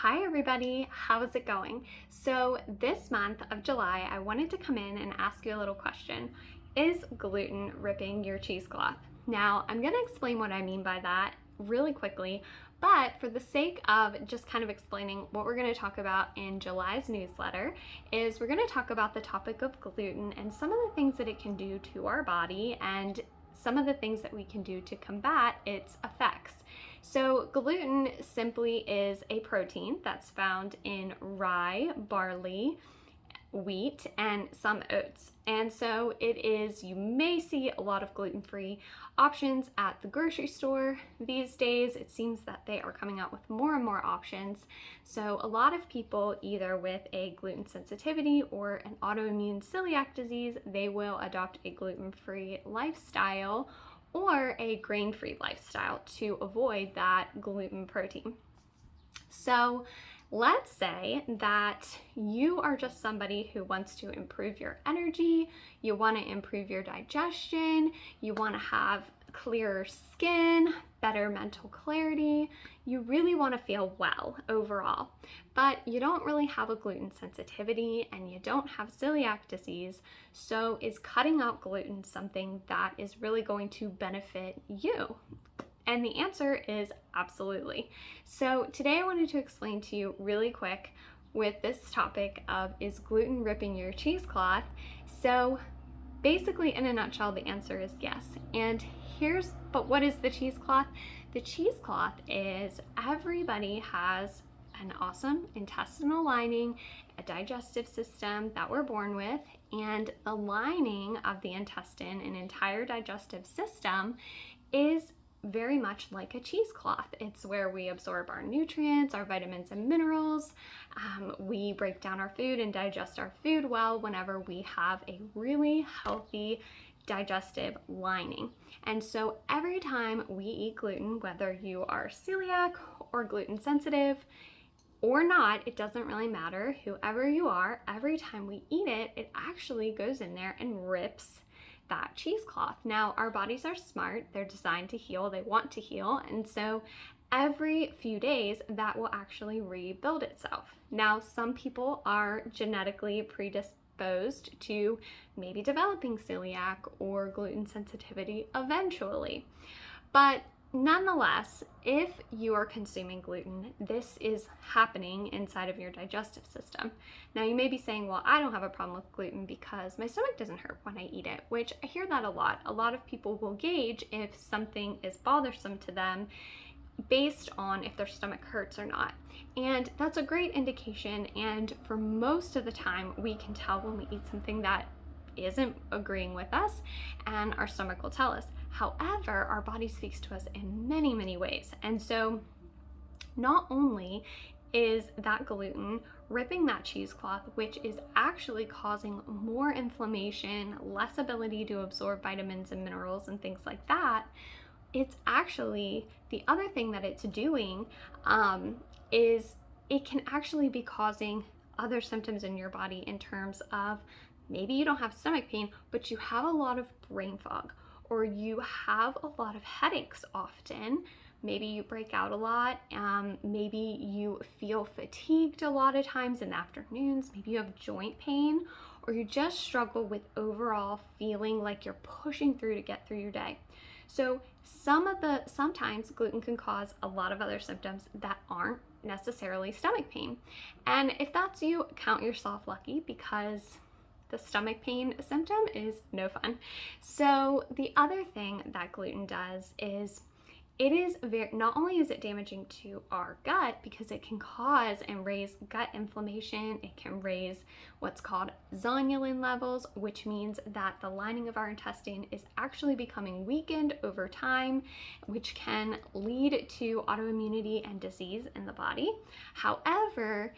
Hi everybody, how's it going? So this month of July, I wanted to come in and ask you a little question. Is gluten ripping your cheesecloth? Now, I'm gonna explain what I mean by that really quickly, but for the sake of just kind of explaining what we're gonna talk about in July's newsletter is we're gonna talk about the topic of gluten and some of the things that it can do to our body and some of the things that we can do to combat its effects. So gluten simply is a protein that's found in rye, barley, wheat, and some oats. And so you may see a lot of gluten-free options at the grocery store these days. It seems that they are coming out with more and more options. So a lot of people, either with a gluten sensitivity or an autoimmune celiac disease, they will adopt a gluten-free lifestyle or a grain-free lifestyle to avoid that gluten protein. So let's say that you are just somebody who wants to improve your energy, you want to improve your digestion, you want to have clearer skin, better mental clarity, you really want to feel well overall, but you don't really have a gluten sensitivity and you don't have celiac disease. So is cutting out gluten something that is really going to benefit you? And the answer is absolutely. So today I wanted to explain to you really quick with this topic of, is gluten ripping your cheesecloth? So basically, in a nutshell, the answer is yes. But what is the cheesecloth? The cheesecloth is, everybody has an awesome intestinal lining, a digestive system that we're born with, and the lining of the intestine, an entire digestive system, is very much like a cheesecloth. It's where we absorb our nutrients, our vitamins and minerals. We break down our food and digest our food well whenever we have a really healthy digestive lining. And so every time we eat gluten, whether you are celiac or gluten sensitive or not, it doesn't really matter, whoever you are, every time we eat it, it actually goes in there and rips that cheesecloth. Now, our bodies are smart, they're designed to heal, they want to heal, and so every few days that will actually rebuild itself. Now, some people are genetically predisposed to maybe developing celiac or gluten sensitivity eventually, but nonetheless, if you are consuming gluten, this is happening inside of your digestive system. Now, you may be saying, well, I don't have a problem with gluten because my stomach doesn't hurt when I eat it, which I hear that a lot. A lot of people will gauge if something is bothersome to them based on if their stomach hurts or not. And that's a great indication. And for most of the time, we can tell when we eat something that isn't agreeing with us, and our stomach will tell us. However, our body speaks to us in many, many ways. And so not only is that gluten ripping that cheesecloth, which is actually causing more inflammation, less ability to absorb vitamins and minerals and things like that, it's actually, the other thing that it's doing is it can actually be causing other symptoms in your body in terms of, maybe you don't have stomach pain, but you have a lot of brain fog, or you have a lot of headaches often. Maybe you break out a lot. Maybe you feel fatigued a lot of times in the afternoons. Maybe you have joint pain, or you just struggle with overall feeling like you're pushing through to get through your day. So sometimes gluten can cause a lot of other symptoms that aren't necessarily stomach pain. And if that's you, count yourself lucky, because the stomach pain symptom is no fun. So the other thing that gluten does is not only is it damaging to our gut, because it can cause and raise gut inflammation, it can raise what's called zonulin levels, which means that the lining of our intestine is actually becoming weakened over time, which can lead to autoimmunity and disease in the body. However,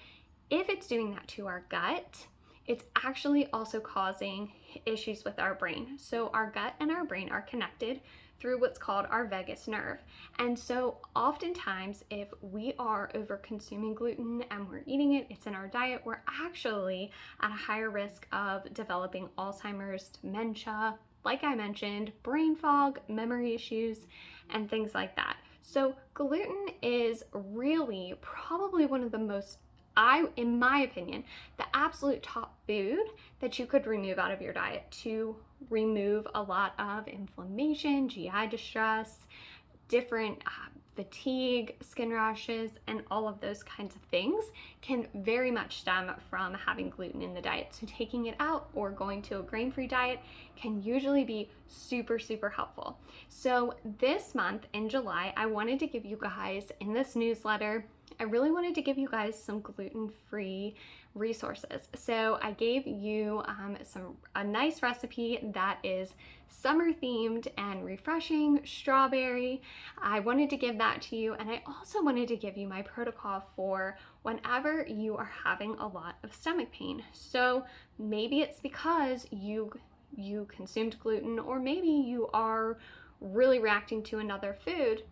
if it's doing that to our gut, it's actually also causing issues with our brain. So our gut and our brain are connected through what's called our vagus nerve. And so oftentimes, if we are over consuming gluten and we're eating it, it's in our diet, we're actually at a higher risk of developing Alzheimer's, dementia, like I mentioned, brain fog, memory issues, and things like that. So gluten is really probably one of the most, in my opinion, the absolute top food that you could remove out of your diet to remove a lot of inflammation, GI distress, different fatigue, skin rashes, and all of those kinds of things can very much stem from having gluten in the diet. So taking it out or going to a grain-free diet can usually be super, super helpful. So this month in July, I wanted to give you guys in this newsletter, I really wanted to give you guys some gluten-free resources. So I gave you a nice recipe that is summer themed and refreshing, strawberry. I wanted to give that to you, and I also wanted to give you my protocol for whenever you are having a lot of stomach pain. So maybe it's because you consumed gluten, or maybe you are really reacting to another food.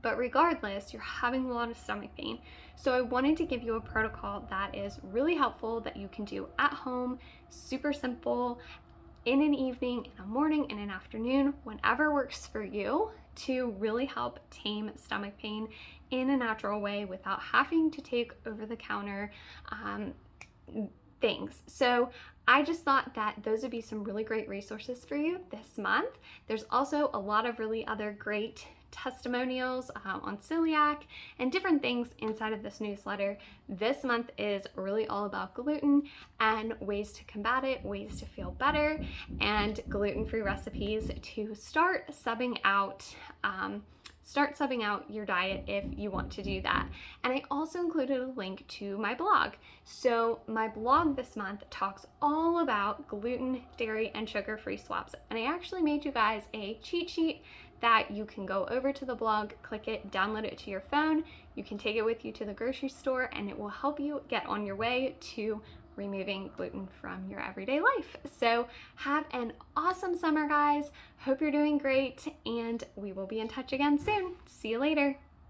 But regardless, you're having a lot of stomach pain. So I wanted to give you a protocol that is really helpful, that you can do at home, super simple, in an evening, in a morning, in an afternoon, whenever works for you, to really help tame stomach pain in a natural way without having to take over-the-counter things. So I just thought that those would be some really great resources for you this month. There's also a lot of really other great testimonials on celiac and different things inside of this newsletter. This month is really all about gluten and ways to combat it, ways to feel better, and gluten-free recipes to start subbing out your diet if you want to do that. And I also included a link to my blog. So my blog this month talks all about gluten, dairy, and sugar-free swaps. And I actually made you guys a cheat sheet that you can go over to the blog, click it, download it to your phone. You can take it with you to the grocery store, and it will help you get on your way to removing gluten from your everyday life. So have an awesome summer, guys. Hope you're doing great, and we will be in touch again soon. See you later.